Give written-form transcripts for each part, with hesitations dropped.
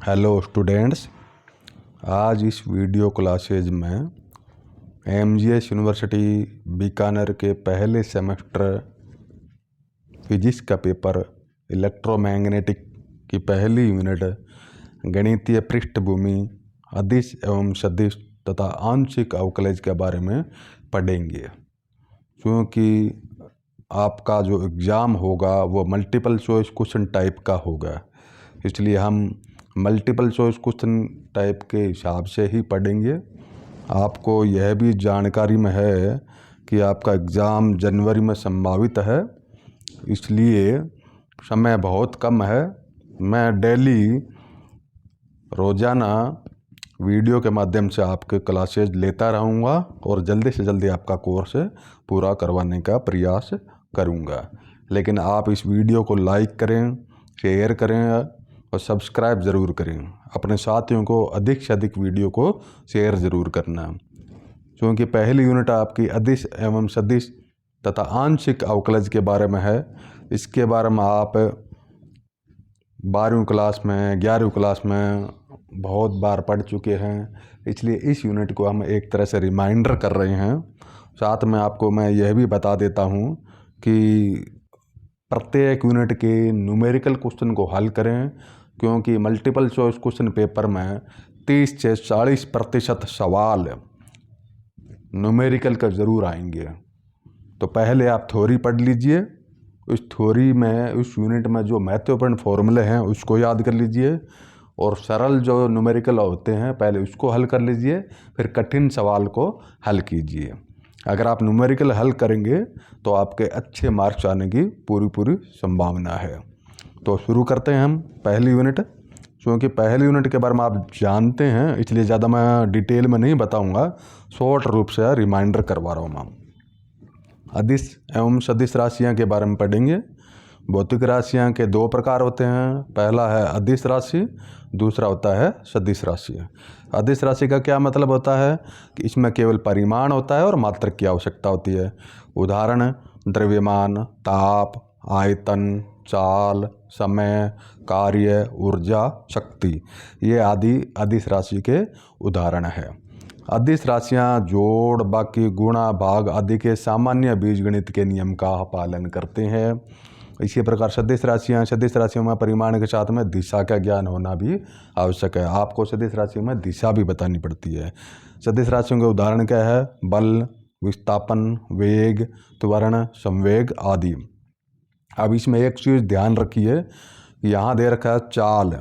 Hello students, आज इस video classes में एमजीएस यूनिवर्सिटी बीकानेर के पहले सेमेस्टर फिजिक्स का पेपर इलेक्ट्रोमैग्नेटिक की पहली यूनिट गणितीय पृष्ठभूमि अदिश एवं सदिश तथा आंशिक अवकलज के बारे में पढ़ेंगे। क्योंकि आपका जो एग्ज़ाम होगा वो मल्टीपल चॉइस क्वेश्चन टाइप का होगा, इसलिए हम मल्टीपल चॉइस क्वेश्चन टाइप के हिसाब से ही पढ़ेंगे। आपको यह भी जानकारी में है कि आपका एग्ज़ाम जनवरी में संभावित है, इसलिए समय बहुत कम है। मैं डेली रोज़ाना वीडियो के माध्यम से आपके क्लासेज लेता रहूँगा और जल्दी से जल्दी आपका कोर्स पूरा करवाने का प्रयास करूँगा। लेकिन आप इस वीडियो को लाइक करें, शेयर करें और सब्सक्राइब ज़रूर करें। अपने साथियों को अधिक से अधिक वीडियो को शेयर ज़रूर करना, क्योंकि पहली यूनिट आपकी अदिश एवं सदिश तथा आंशिक अवकलज के बारे में है। इसके बारे में आप 12वीं क्लास में 11वीं क्लास में बहुत बार पढ़ चुके हैं, इसलिए इस यूनिट को हम एक तरह से रिमाइंडर कर रहे हैं। साथ में आपको मैं यह भी बता देता हूँ कि प्रत्येक यूनिट के न्यूमेरिकल क्वेश्चन को हल करें, क्योंकि मल्टीपल चॉइस क्वेश्चन पेपर में 30 से 40% सवाल न्यूमेरिकल का ज़रूर आएंगे। तो पहले आप थ्योरी पढ़ लीजिए। उस थ्योरी में उस यूनिट में जो महत्वपूर्ण फॉर्मूले हैं उसको याद कर लीजिए, और सरल जो न्यूमेरिकल होते हैं पहले उसको हल कर लीजिए, फिर कठिन सवाल को हल कीजिए। अगर आप न्यूमेरिकल हल करेंगे तो आपके अच्छे मार्क्स आने की पूरी संभावना है। तो शुरू करते हैं हम पहली यूनिट। क्योंकि पहली यूनिट के बारे में आप जानते हैं, इसलिए ज़्यादा मैं डिटेल में नहीं बताऊंगा, शॉर्ट रूप से रिमाइंडर करवा रहा हूँ मैं। अदिश एवं सदिश राशियाँ के बारे में पढ़ेंगे। भौतिक राशियाँ के दो प्रकार होते हैं, पहला है अदिश राशि, दूसरा होता है सदिश राशि। अदिश राशि का क्या मतलब होता है कि इसमें केवल परिमाण होता है और मात्रक की आवश्यकता होती है। उदाहरण द्रव्यमान, ताप, आयतन, चाल, समय, कार्य, ऊर्जा, शक्ति, ये आदि अदिश राशि के उदाहरण है। अदिश राशियाँ जोड़, बाकी, गुणा, भाग आदि के सामान्य बीजगणित के नियम का पालन करते हैं। इसी प्रकार सदिश राशियों में परिमाण के साथ में दिशा का ज्ञान होना भी आवश्यक है। आपको सदिश राशियों में दिशा भी बतानी पड़ती है। सदिश राशियों के उदाहरण क्या है? बल, विस्थापन, वेग, त्वरण, संवेग आदि। अब इसमें एक चीज़ ध्यान रखिए, यहाँ दे रखा है चाल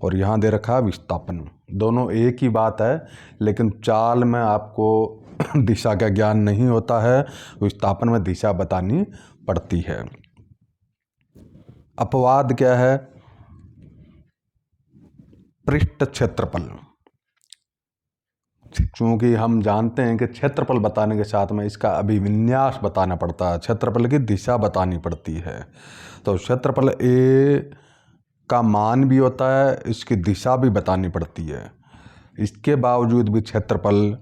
और यहाँ दे रखा है विस्थापन। दोनों एक ही बात है, लेकिन चाल में आपको दिशा का ज्ञान नहीं होता है, विस्थापन में दिशा बतानी पड़ती है। अपवाद क्या है? पृष्ठ क्षेत्रफल। क्योंकि हम जानते हैं कि क्षेत्रफल बताने के साथ में इसका अभिविन्यास बताना पड़ता है, क्षेत्रफल की दिशा बतानी पड़ती है। तो क्षेत्रफल ए का मान भी होता है, इसकी दिशा भी बतानी पड़ती है। इसके बावजूद भी क्षेत्रफल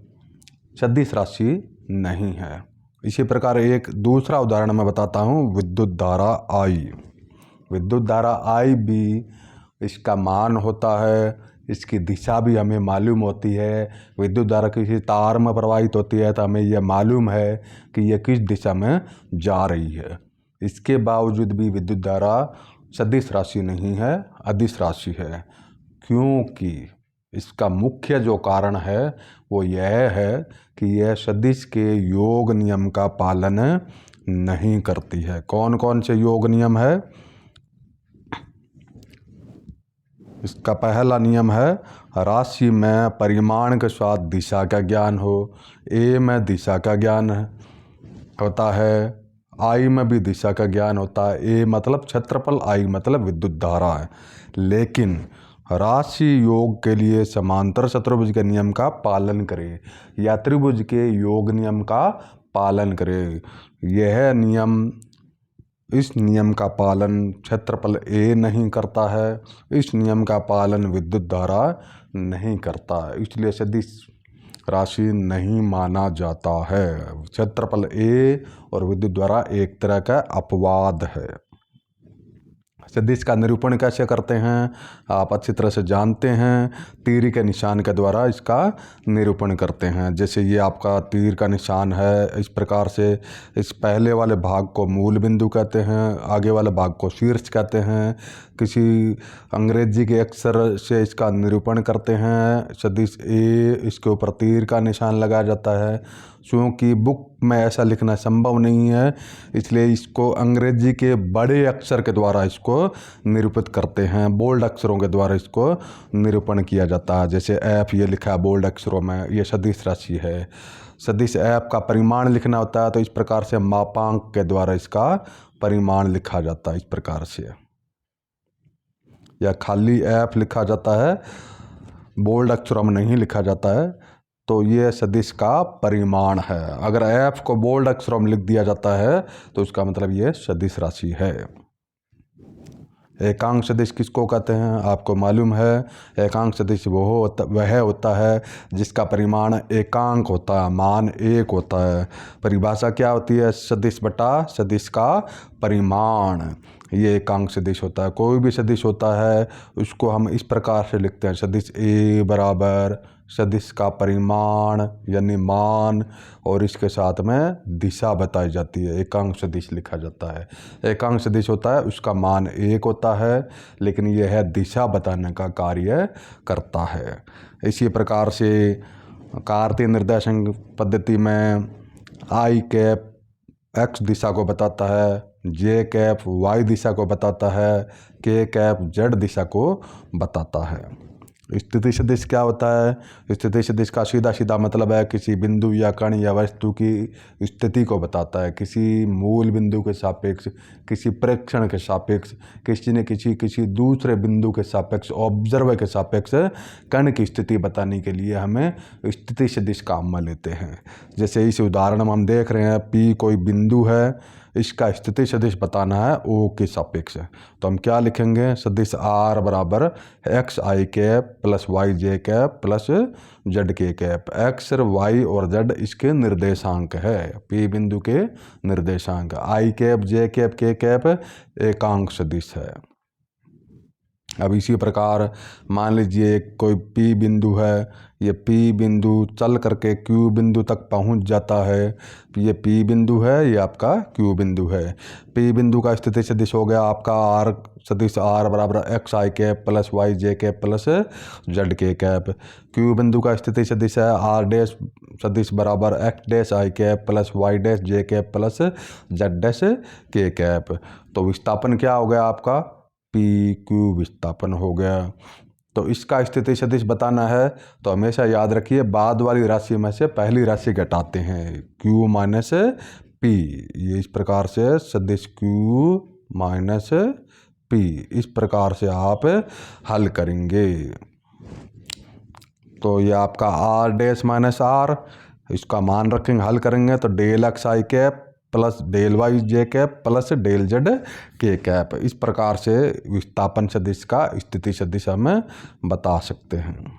सदिश राशि नहीं है। इसी प्रकार एक दूसरा उदाहरण मैं बताता हूँ, विद्युत धारा आई। विद्युत धारा आई भी इसका मान होता है, इसकी दिशा भी हमें मालूम होती है। विद्युत धारा किसी तार में प्रवाहित होती है तो हमें यह मालूम है कि यह किस दिशा में जा रही है। इसके बावजूद भी विद्युत धारा सदिश राशि नहीं है, अदिश राशि है। क्योंकि इसका मुख्य जो कारण है वो यह है कि यह सदिश के योग नियम का पालन नहीं करती है। कौन कौन से योग नियम है? इसका पहला नियम है, राशि में परिमाण के साथ दिशा का ज्ञान हो। ए में दिशा का ज्ञान होता है, आई में भी दिशा का ज्ञान होता है। ए मतलब क्षेत्रफल, आई मतलब विद्युत धारा है। लेकिन राशि योग के लिए समांतर चतुर्भुज के नियम का पालन करे या त्रिभुज के योग नियम का पालन करे। यह नियम, इस नियम का पालन क्षेत्रफल ए नहीं करता है, इस नियम का पालन विद्युत धारा नहीं करता है, इसलिए सदिश राशि नहीं माना जाता है। क्षेत्रफल ए और विद्युत धारा एक तरह का अपवाद है। सदिश का निरूपण कैसे करते हैं आप अच्छी तरह से जानते हैं। तीर के निशान के द्वारा इसका निरूपण करते हैं। जैसे ये आपका तीर का निशान है, इस प्रकार से इस पहले वाले भाग को मूल बिंदु कहते हैं, आगे वाले भाग को शीर्ष कहते हैं। किसी अंग्रेजी के अक्षर से इसका निरूपण करते हैं। सदिश ए, इसके ऊपर तीर का निशान लगाया जाता है। क्योंकि बुक में ऐसा लिखना संभव नहीं है, इसलिए इसको अंग्रेजी के बड़े अक्षर के द्वारा इसको निरूपित करते हैं। बोल्ड अक्षरों के द्वारा इसको निरूपण किया जाता है। जैसे एफ ये लिखा है बोल्ड अक्षरों में, ये सदिश राशि है। सदिश एफ का परिमाण लिखना होता है तो इस प्रकार से मापांक के द्वारा इसका परिमाण लिखा जाता है। इस प्रकार से या खाली एफ लिखा जाता है, बोल्ड अक्षरों में नहीं लिखा जाता है, तो ये सदिश का परिमाण है। अगर एफ को बोल्ड अक्षरों में लिख दिया जाता है तो उसका मतलब ये सदिश राशि है। एकांक सदिश किसको कहते हैं आपको मालूम है। एकांक सदिश वह होता है जिसका परिमाण एकांक होता है, मान 1 होता है। परिभाषा क्या होती है, सदिश बटा सदिश का परिमाण, ये एकांक सदिश होता है। कोई भी सदिश होता है उसको हम इस प्रकार से लिखते हैं, सदिश ए बराबर सदिश का परिमाण यानी मान, और इसके साथ में दिशा बताई जाती है, एकांक सदिश लिखा जाता है। एकांक सदिश होता है उसका मान 1 होता है, लेकिन यह है दिशा बताने का कार्य करता है। इसी प्रकार से कार्तीय निर्देशन पद्धति में आई कैप एक्स दिशा को बताता है, जे कैप वाई दिशा को बताता है, के कैप जेड दिशा को बताता है। स्थिति सदिश क्या होता है, स्थिति सदिश का सीधा सीधा मतलब है किसी बिंदु या कण या वस्तु की स्थिति को बताता है। किसी मूल बिंदु के सापेक्ष, किसी प्रेक्षण के सापेक्ष, किसी न किसी दूसरे बिंदु के सापेक्ष, ऑब्जर्वर के सापेक्ष कण की स्थिति बताने के लिए हमें स्थिति सदिश काम में लेते हैं। जैसे इस उदाहरण में हम देख रहे हैं पी कोई बिंदु है, इसका स्थिति सदिश बताना है ओ के सापेक्ष, तो हम क्या लिखेंगे, सदिश आर बराबर X I cap plus Y J cap plus Z K cap. X Y और जेड इसके निर्देशांक है, पी बिंदु के निर्देशांक। आई कैप जे कैप के कैप एकांक सदिश है। अब इसी प्रकार मान लीजिए कोई पी बिंदु है, ये पी बिंदु चल करके क्यू बिंदु तक पहुंच जाता है। ये पी बिंदु है, ये आपका क्यू बिंदु है। पी बिंदु का स्थिति सदिश हो गया आपका आर सदिश आर बराबर X I cap plus Y J cap plus Z K cap. Q बिंदु का स्थिति सदिश है आर डैश सदिश बराबर X dash I cap plus Y dash J cap plus Z dash K cap. तो विस्थापन क्या हो गया आपका, पी क्यू विस्थापन हो गया। तो इसका स्थिति सदिश बताना है तो हमेशा याद रखिए बाद वाली राशि में से पहली राशि घटाते हैं, क्यू माइनस पी। ये इस प्रकार से सदिश क्यू माइनस पी, इस प्रकार से आप हल करेंगे। तो ये आपका आर डैश माइनस आर, इसका मान रखेंगे, हल करेंगे तो del x I cap plus del Y J cap plus del Z K cap. इस प्रकार से विस्थापन सदिश का स्थिति सदिश हमें बता सकते हैं।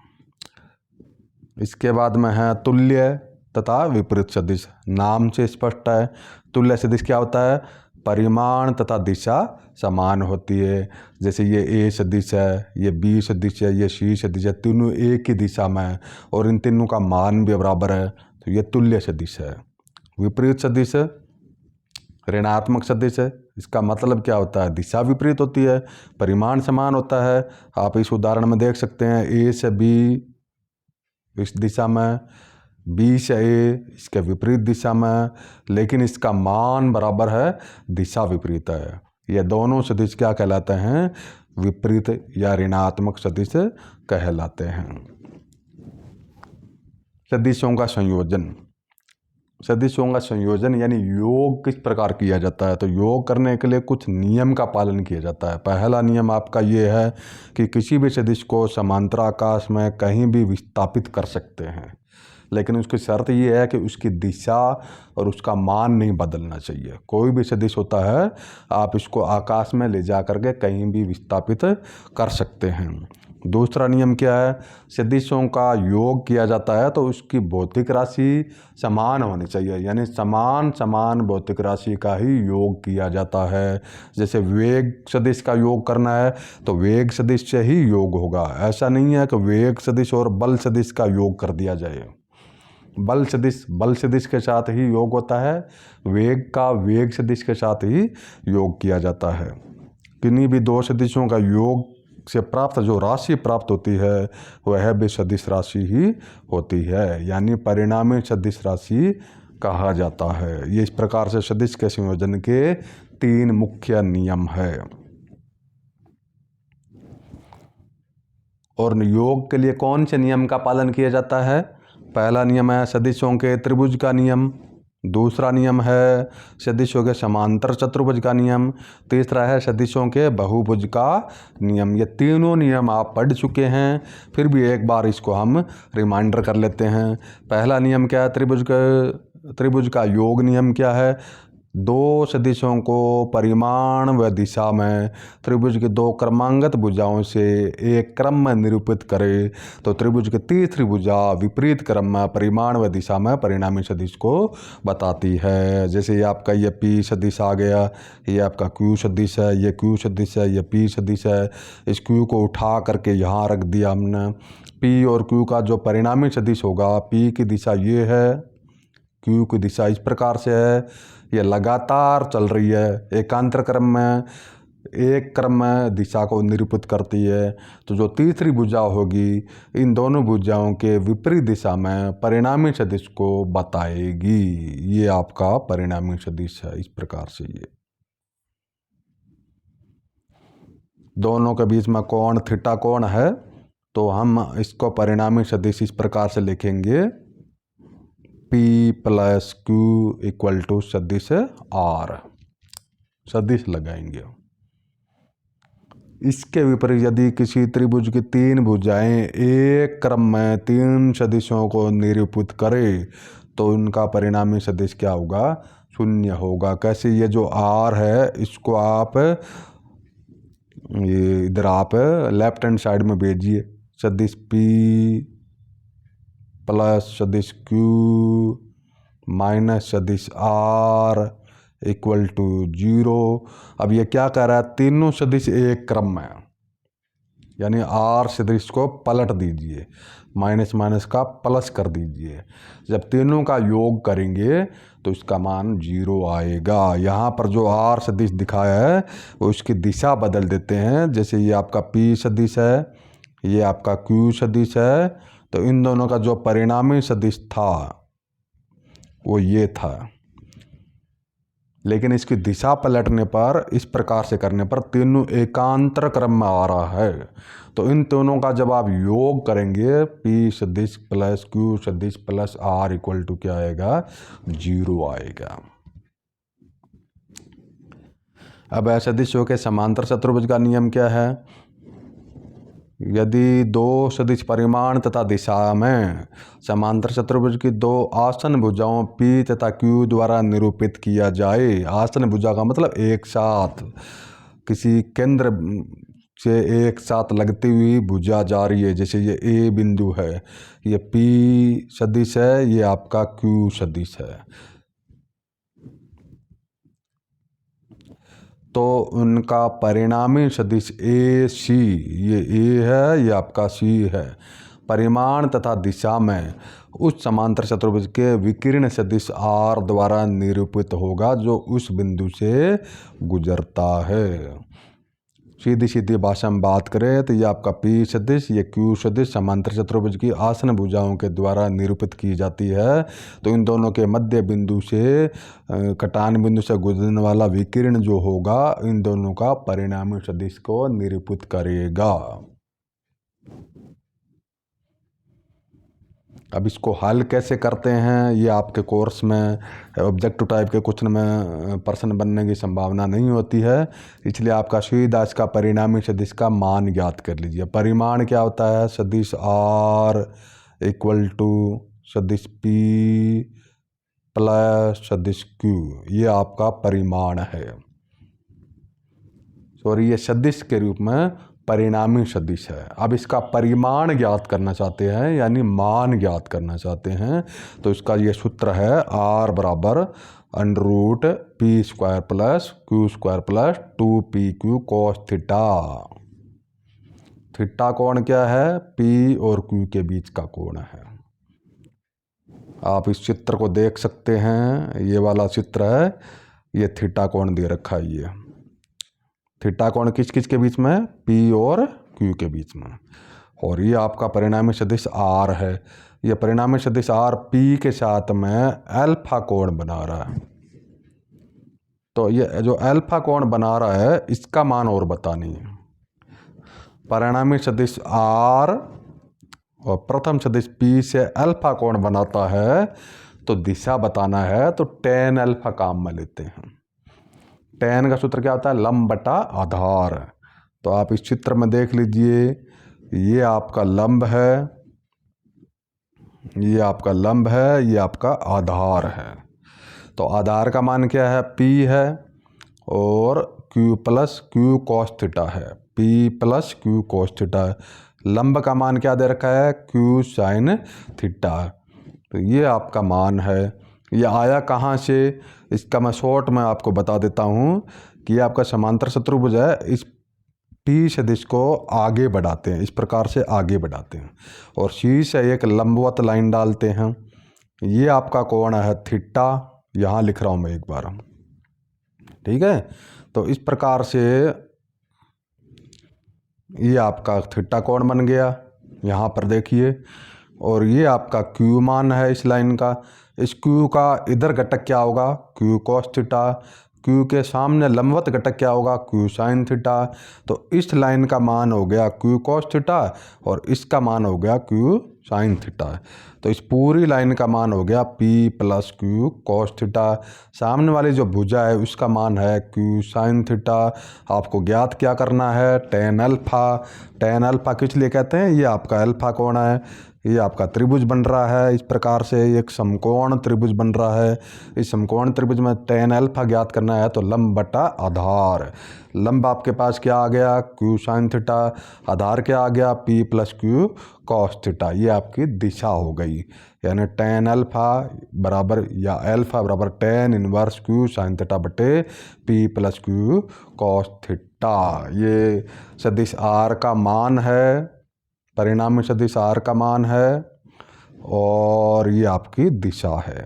इसके बाद में है तुल्य तथा विपरीत सदिश। नाम से स्पष्ट है, तुल्य सदिश क्या होता है, परिमाण तथा दिशा समान होती है। जैसे ये ए सदिश है, ये बी सदिश है, ये सी सदिश है, तीनों एक ही दिशा में है और इन तीनों का मान भी बराबर है, तो ये तुल्य सदिश है। विपरीत सदिश ऋणात्मक सदिश है, इसका मतलब क्या होता है, दिशा विपरीत होती है, परिमाण समान होता है। आप इस उदाहरण में देख सकते हैं ए से बी इस दिशा में, बी से ए इसके विपरीत दिशा में, लेकिन इसका मान बराबर है, दिशा विपरीत है। ये दोनों सदिश क्या कहलाते हैं, विपरीत या ऋणात्मक सदिश कहलाते हैं। सदिशों का संयोजन, सदिशों का संयोजन यानी योग किस प्रकार किया जाता है, तो योग करने के लिए कुछ नियम का पालन किया जाता है। पहला नियम आपका ये है कि किसी भी सदिश को समांतर आकाश में कहीं भी विस्थापित कर सकते हैं, लेकिन उसकी शर्त ये है कि उसकी दिशा और उसका मान नहीं बदलना चाहिए। कोई भी सदिश होता है आप इसको आकाश में ले जा करके कहीं भी विस्थापित कर सकते हैं। दूसरा नियम क्या है, सदिशों का योग किया जाता है तो उसकी भौतिक राशि समान होनी चाहिए, यानी समान समान भौतिक राशि का ही योग किया जाता है। जैसे वेग सदिश का योग करना है तो वेग सदिश से ही योग होगा। ऐसा नहीं है कि वेग सदिश और बल सदिश का योग कर दिया जाए। बल सदिश के साथ ही योग होता है, वेग का वेग सदिश के साथ ही योग किया जाता है। किन्हीं भी दो सदिशों का योग से प्राप्त जो राशि प्राप्त होती है वह भी सदिश राशि ही होती है, यानी परिणामी सदिश राशि कहा जाता है। ये इस प्रकार से सदिश के संयोजन के 3 मुख्य नियम है। और योग के लिए कौन से नियम का पालन किया जाता है? पहला नियम है सदिशों के त्रिभुज का नियम, दूसरा नियम है सदिशों के समांतर चतुर्भुज का नियम, तीसरा है सदिशों के बहुभुज का नियम। ये तीनों नियम आप पढ़ चुके हैं, फिर भी एक बार इसको हम रिमाइंडर कर लेते हैं। पहला नियम क्या है? त्रिभुज का योग नियम क्या है? दो सदिशों को परिमाण व दिशा में त्रिभुज की दो क्रमांगत भुजाओं से एक क्रम में निरूपित करे तो त्रिभुज की तीसरी भुजा विपरीत क्रम में परिमाण व दिशा में परिणामी सदिश को बताती है। जैसे ये आपका ये पी सदिश आ गया, ये आपका क्यू सदिश है, ये क्यू सदिश है, ये पी सदिश है। इस क्यू को उठा करके यहाँ रख दिया हमने। पी और क्यू का जो परिणामी सदिश होगा, पी की दिशा ये है, क्यू की दिशा इस प्रकार से है। ये लगातार चल रही है, एकांतर क्रम में एक क्रम में दिशा को निरूपित करती है। तो जो तीसरी भुजा होगी इन दोनों भुजाओं के विपरीत दिशा में परिणामी सदिश को बताएगी। ये आपका परिणामी सदिश है। इस प्रकार से ये दोनों के बीच में कोण थीटा कोण है, तो हम इसको परिणामी सदिश इस प्रकार से लिखेंगे, P plus Q equal to सदिश R, सदिश लगाएंगे। इसके विपरीत यदि किसी त्रिभुज की 3 भुजाएं एक क्रम में 3 सदिशों को निरूपित करे तो उनका परिणामी सदिश क्या होगा? 0 होगा। कैसे? ये जो R है इसको आप ये इधर आप लेफ्ट हैंड साइड में भेजिए, सदिश P प्लस सदिश Q माइनस सदिश R इक्वल टू 0। अब ये क्या कह रहा है? तीनों सदिश एक क्रम में, यानी R सदिश को पलट दीजिए, माइनस माइनस का प्लस कर दीजिए। जब तीनों का योग करेंगे तो इसका मान 0 आएगा। यहाँ पर जो R सदिश दिखाया है वो उसकी दिशा बदल देते हैं। जैसे ये आपका P सदिश है, ये आपका Q सदिश है, तो इन दोनों का जो परिणामी सदिश था वो ये था, लेकिन इसकी दिशा पलटने पर इस प्रकार से करने पर तीनों एकांतर क्रम में आ रहा है। तो इन दोनों का जब आप योग करेंगे P सदिश प्लस Q सदिश प्लस R इक्वल टू क्या आएगा? 0 आएगा। अब सदिशों के समांतर चतुर्भुज का नियम क्या है? यदि दो सदिश परिमाण तथा दिशा में समांतर चतुर्भुज की दो आसन भुजाओं P तथा Q द्वारा निरूपित किया जाए, आसन भुजा का मतलब एक साथ किसी केंद्र से एक साथ लगती हुई भुजा जा रही है। जैसे ये A बिंदु है, ये P सदिश है, ये आपका Q सदिश है, तो उनका परिणामी सदिश AC, ये A है, ये आपका C है। परिमाण तथा दिशा में उस समांतर चतुर्भुज के विकीर्ण सदिश R द्वारा निरूपित होगा जो उस बिंदु से गुजरता है। सीधी सीधी भाषा में बात करें तो ये आपका P सदिश, ये Q सदिश समांतर चतुर्भुज की आसन भुजाओं के द्वारा निरूपित की जाती है। तो इन दोनों के मध्य बिंदु से कटान बिंदु से गुजरने वाला विकिरण जो होगा इन दोनों का परिणामी सदिश को निरूपित करेगा। अब इसको हल कैसे करते हैं, ये आपके कोर्स में ऑब्जेक्टिव टाइप के क्वेश्चन में प्रश्न बनने की संभावना नहीं होती है, इसलिए आपका सीधा इसका परिणामी सदिश का मान ज्ञात कर लीजिए। परिमाण क्या होता है? सदिश R इक्वल टू सदिश P प्लस सदिश Q, ये आपका परिमाण है। सॉरी, ये सदिश के रूप में परिणामी सदिश है। अब इसका परिमाण ज्ञात करना चाहते हैं यानी मान ज्ञात करना चाहते हैं, तो इसका ये सूत्र है R बराबर √p² plus q² plus 2pq cos theta. Theta कोण क्या है? P और Q के बीच का कोण है। आप इस चित्र को देख सकते हैं, ये वाला चित्र है, ये थीटा कोण दे रखा है। ये थीटा कोण किस किस के बीच में? P और Q के बीच में। और ये आपका परिणामी सदिश R है। ये परिणामी सदिश R P के साथ में अल्फा कोण बना रहा है। तो ये जो अल्फा कोण बना रहा है इसका मान और बतानी है। परिणामी सदिश R और प्रथम सदिश P से अल्फा कोण बनाता है, तो दिशा बताना है तो tan अल्फा काम में लेते हैं। tan का सूत्र क्या होता है? लंब बटा आधार। तो आप इस चित्र में देख लीजिए, ये आपका लंब है, ये आपका लंब है, ये आपका आधार है। तो आधार का मान क्या है? P है और Q plus Q cos theta है। P plus Q cos theta है। लंब का मान क्या दे रखा है? Q sin theta. तो ये आपका मान है। ये आया कहाँ से? इसका मैं शॉर्ट में आपको बता देता हूँ कि ये आपका समांतर शत्रुभुज है। इस P सदिश को आगे बढ़ाते हैं, इस प्रकार से आगे बढ़ाते हैं और C से एक लंबवत लाइन डालते हैं। ये आपका कोण है थीटा, यहाँ लिख रहा हूँ मैं एक बार, ठीक है। तो इस प्रकार से ये आपका थीटा कोण बन गया, यहाँ पर देखिए। और ये आपका Q मान है इस लाइन का। इस Q का इधर घटक क्या होगा? Q cos theta. Q के सामने लंबवत घटक क्या होगा? Q sin theta. तो इस लाइन का मान हो गया Q cos थीटा और इसका मान हो गया Q sin थीटा। तो इस पूरी लाइन का मान हो गया P plus Q cos theta. सामने वाली जो भुजा है उसका मान है Q sin थीटा। आपको ज्ञात क्या करना है? tan alpha. tan अल्फा किस लिए कहते हैं? ये आपका अल्फा कोण है। ये आपका त्रिभुज बन रहा है, इस प्रकार से एक समकोण त्रिभुज बन रहा है। इस समकोण त्रिभुज में tan अल्फा ज्ञात करना है तो लंब बटा आधार। लंब आपके पास क्या आ गया? Q sin theta. आधार क्या आ गया? P plus Q cos theta. ये आपकी दिशा हो गई, यानी tan अल्फा बराबर या अल्फा बराबर tan inverse Q sin theta बटे P plus Q cos theta. ये सदिश R का मान है, परिणामी सदिश R का मान है और ये आपकी दिशा है।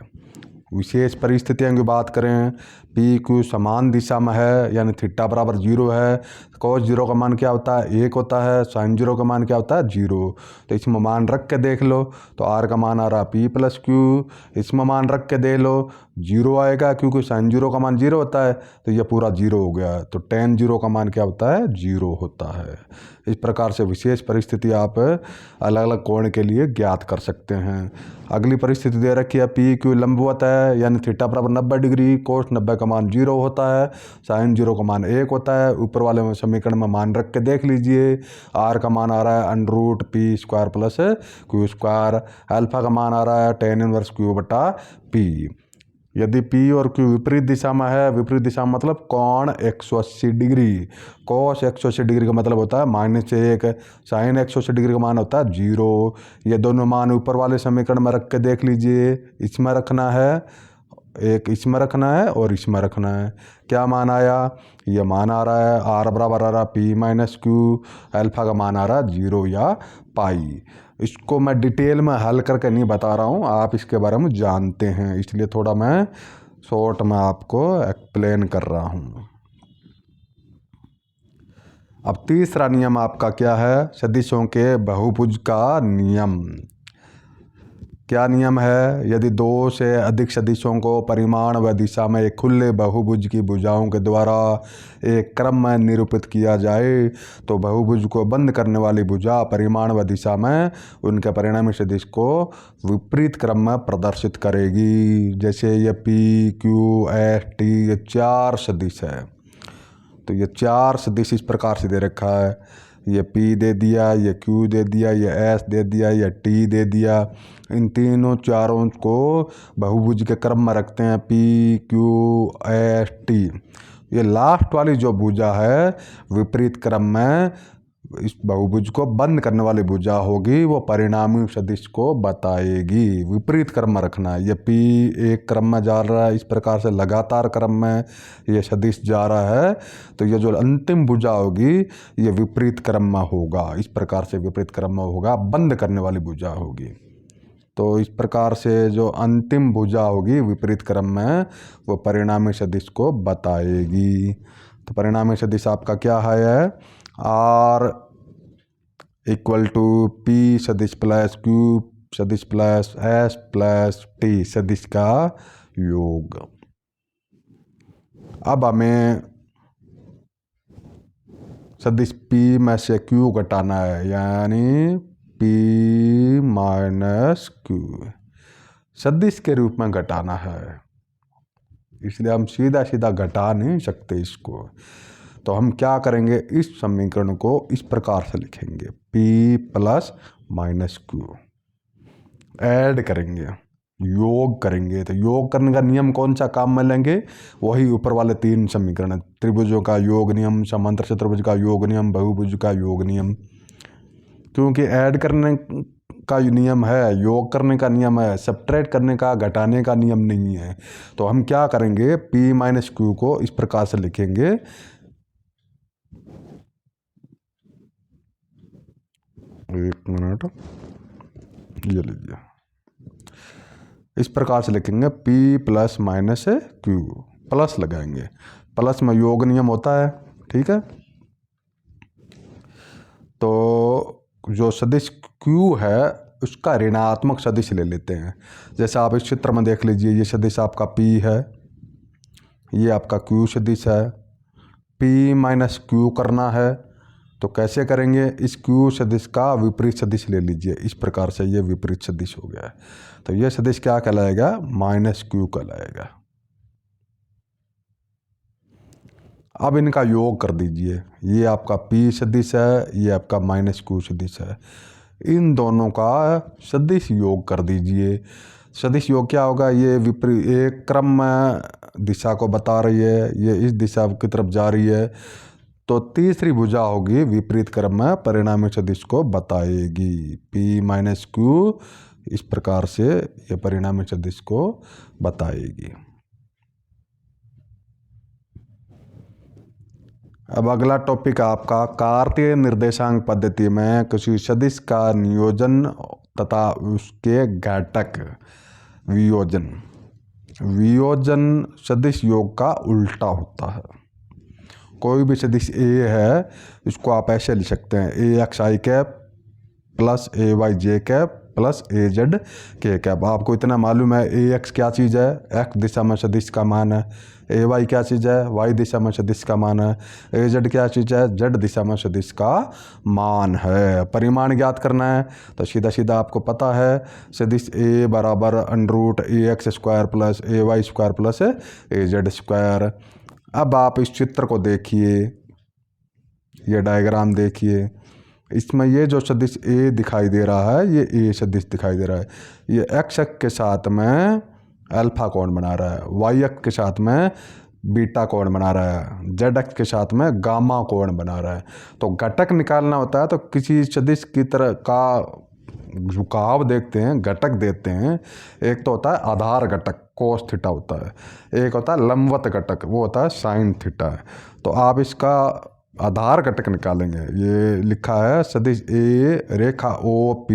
विशेष परिस्थितियों की बात करें, P Q समान दिशा में है यानी थीटा बराबर 0 है। cos 0 का मान क्या होता है? 1 होता है। sin 0 का मान क्या होता है? 0। तो इसमें मान रख के देख लो तो R का मान आ रहा है P प्लस Q। इसमें मान रख के देख लो 0 आएगा, क्योंकि sin 0 का मान 0 होता है, तो ये पूरा 0 हो गया। तो tan 0 का मान क्या होता है? 0 होता है। इस प्रकार से विशेष परिस्थिति आप अलग अलग कोण के लिए ज्ञात कर सकते हैं। अगली परिस्थिति दे रखी है, P Q लंबवत है यानी थीटा बराबर 90 डिग्री। कोस 90 का मान 0 होता है, साइन 0 का मान 1 होता है। ऊपर वाले में समीकरण में मान रख के देख लीजिए। R का मान आ रहा है √p² प्लस Q²। अल्फा का मान आ रहा है tan इनवर्स Q बटा P। यदि P और Q विपरीत दिशा में है, विपरीत दिशा मतलब कोण 180 डिग्री। cos 180 डिग्री का मतलब होता है -1, sin 180 डिग्री का मान होता है 0। ये दोनों मान ऊपर वाले समीकरण में रख के देख लीजिए। इसमें रखना है, एक इसमें रखना है और इसमें रखना है। क्या मान आया? ये मान आ रहा है R बराबर आ रहा है P माइनस Q। अल्फा का मान आ रहा है 0 या पाई। इसको मैं डिटेल में हल करके नहीं बता रहा हूँ, आप इसके बारे में जानते हैं, इसलिए थोड़ा मैं शॉर्ट में आपको एक्सप्लेन कर रहा हूँ। अब तीसरा नियम आपका क्या है? सदिशों के बहुभुज का नियम। क्या नियम है? यदि दो से अधिक सदिशों को परिमाण व दिशा में एक खुले बहुभुज की भुजाओं के द्वारा एक क्रम में निरूपित किया जाए तो बहुभुज को बंद करने वाली भुजा परिमाण व दिशा में उनके परिणामी सदिश को विपरीत क्रम में प्रदर्शित करेगी। जैसे ये P Q S T ये 4 सदिश है, तो ये 4 सदिश इस प्रकार से दे रखा है। ये P दे दिया, ये Q दे दिया, ये S दे दिया, ये T दे दिया। इन तीनों चारों को बहुभुज के क्रम में रखते हैं P Q S T। ये लास्ट वाली जो भुजा है विपरीत क्रम में इस बहुभुज को बंद करने वाली भुजा होगी वो परिणामी सदिश को बताएगी। विपरीत क्रम में रखना है। ये P एक क्रम में जा रहा है, इस प्रकार से लगातार क्रम में ये सदिश जा रहा है, तो ये जो अंतिम भुजा होगी ये विपरीत क्रम में होगा। इस प्रकार से विपरीत क्रम में होगा, बंद करने वाली भुजा होगी। तो इस प्रकार से जो अंतिम भुजा होगी विपरीत क्रम में वो परिणामी सदिश को बताएगी। तो परिणामी सदिश आपका क्या है? R इक्वल टू P सदिश प्लस Q सदिश प्लस S प्लस T सदिश का योग। अब हमें सदिश P में से Q घटाना है, यानी P माइनस Q सदिश के रूप में घटाना है, इसलिए हम सीधा सीधा घटा नहीं सकते इसको। तो हम क्या करेंगे, इस समीकरण को इस प्रकार से लिखेंगे, P plus minus Q add करेंगे, योग करेंगे। तो योग करने का नियम कौन सा काम में लेंगे? वही ऊपर वाले 3 समीकरण, त्रिभुजों का योग नियम, समांतर चतुर्भुज का योग नियम, बहुभुज का योग नियम। क्योंकि ऐड करने का नियम है, योग करने का नियम है, सब्ट्रैक्ट करने का, घटाने का नियम नहीं है। तो हम क्या करेंगे, P माइनस Q को इस प्रकार से लिखेंगे, एक मिनट, ये लीजिए, इस प्रकार से लिखेंगे P plus minus Q, plus लगाएंगे, प्लस में योग नियम होता है, ठीक है। तो जो सदिश Q है उसका ऋणात्मक सदिश ले लेते हैं। जैसे आप इस चित्र में देख लीजिए, ये सदिश आपका P है, ये आपका Q सदिश है। P माइनस Q करना है तो कैसे करेंगे, इस Q सदिश का विपरीत सदिश ले लीजिए, इस प्रकार से ये विपरीत सदिश हो गया है। तो ये सदिश क्या कहलाएगा, माइनस Q कहलाएगा। अब इनका योग कर दीजिए, ये आपका P सदिश है, ये आपका माइनस Q सदिश है, इन दोनों का सदिश योग कर दीजिए। सदिश योग क्या होगा, ये विपरीत एक क्रम में दिशा को बता रही है, ये इस दिशा की तरफ जा रही है, तो तीसरी भुजा होगी विपरीत क्रम में परिणामी सदिश को बताएगी। P माइनस Q इस प्रकार से ये परिणामी सदिश को बताएगी। अब अगला टॉपिक आपका कार्तीय निर्देशांक पद्धति में किसी सदिश का नियोजन तथा उसके घटक वियोजन। वियोजन सदिश योग का उल्टा होता है। कोई भी सदिश A है, इसको आप ऐसे लिख सकते हैं, AX I cap plus AY J cap plus AZ K cap. आपको इतना मालूम है AX क्या चीज़ है, X दिशा में सदिश का मान है, AY क्या चीज़ है, Y दिशा में सदिश का मान है, AZ क्या चीज़ है, Z दिशा में सदिश का मान है। परिमाण ज्ञात करना है तो सीधा सीधा आपको पता है, सदिश A बराबर under AX square plus AY square plus AZ square. अब आप इस चित्र को देखिए, ये डायग्राम देखिए, इसमें ये जो सदिश A दिखाई दे रहा है, ये A सदिश दिखाई दे रहा है, ये x अक्ष के साथ में अल्फा कोण बना रहा है, y अक्ष के साथ में बीटा कोण बना रहा है, z अक्ष के साथ में गामा कोण बना रहा है। तो घटक निकालना होता है तो किसी सदिश की तरह का झुकाव देखते हैं, घटक देते हैं। एक तो होता है आधार घटक, कोस थीटा होता है, एक होता है लंबवत घटक, वो होता है साइन थीटा। तो आप इसका आधार घटक निकालेंगे, ये लिखा है सदिश A रेखा OP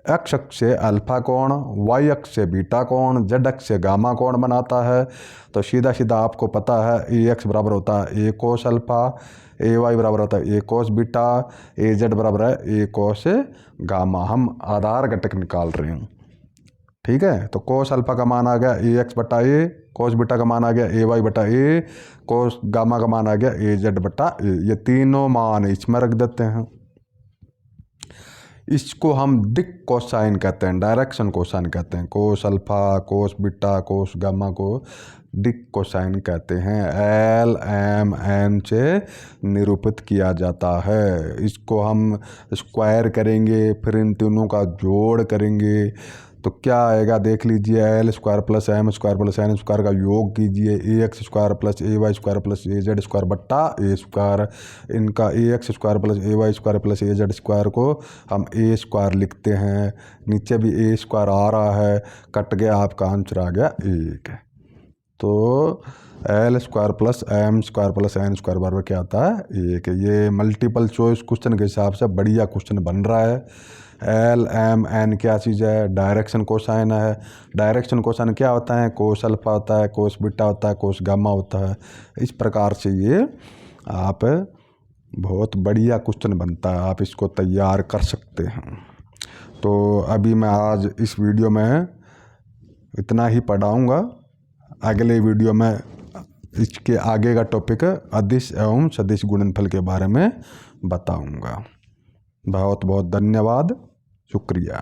x अक्ष से अल्फा कोण, y अक्ष से बीटा कोण, z अक्ष से गामा कोण बनाता है। तो सीधा सीधा आपको पता है AX बराबर होता है A कोस अल्फा, AY बराबर होता है A कोस बीटा, AZ बराबर है A कोस गामा। हम आधार घटक निकाल रहे हैं, ठीक है। तो कोस अल्फा का मान आ गया AX बटा A, कोस बीटा का मान आ गया AY बटा A, कोस गामा का मान आ गया AZ बटा A। ये तीनों मान इसमें रख देते हैं। इसको हम दिक कोसाइन कहते हैं, डायरेक्शन कोसाइन कहते हैं। Cos alpha, cos beta, cos gamma को दिक कोसाइन कहते हैं। LMN से निरूपित किया जाता है। इसको हम स्क्वायर करेंगे, फिर इन तीनों का जोड़ करेंगे तो क्या आएगा देख लीजिए, L square plus M square plus N square का योग कीजिए, A X square plus A Y square plus A Z square बट्टा ए स्क्वायर। इनका A X square plus A Y square plus A Z square को हम ए square लिखते हैं, नीचे भी ए स्क्वायर आ रहा है, कट गया, आपका आंसर आ गया 1। तो L square plus M square plus N square बराबर क्या आता है 1। ये मल्टीपल चॉइस क्वेश्चन के हिसाब से बढ़िया क्वेश्चन बन रहा है। एल एम एन क्या चीज़ है, डायरेक्शन कोसाइन है। डायरेक्शन कोसाइन क्या होता है, कोस अल्फा होता है, कोस बीटा होता है, कोस गामा होता है। इस प्रकार से ये आप बहुत बढ़िया क्वेश्चन बनता है, आप इसको तैयार कर सकते हैं। तो अभी मैं आज इस वीडियो में इतना ही पढ़ाऊँगा, अगले वीडियो में इसके आगे का टॉपिक अदिश एवं सदिश गुणनफल के बारे में बताऊंगा। बहुत बहुत धन्यवाद, शुक्रिया।